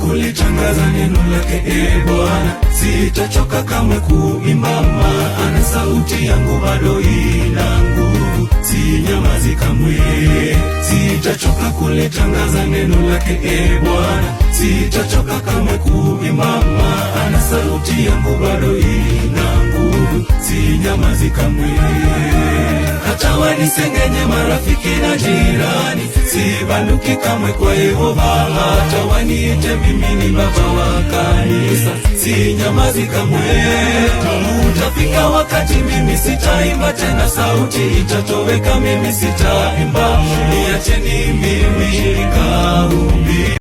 kulitangaza neno lake, Bwana. Sitachoka kamwe kuimba, maana sauti yangu bado ina nguvu, sinyamazi kamwe. Sitachoka kulitangaza neno lake, Bwana. Sitachoka kamwe kuimba, maana sauti yangu bado ina nguvu, sinyamazi kamwe. Hata wanisengenye marafiki na jirani, sibanduki kamwe kwa Yehova. Hata waniite mimi ni baba wa kanisa, sinyamazi kamwe. Utafika wakati mimi sitaimba tena, sauti itatoweka, mimi sitaimba. Niacheni mimi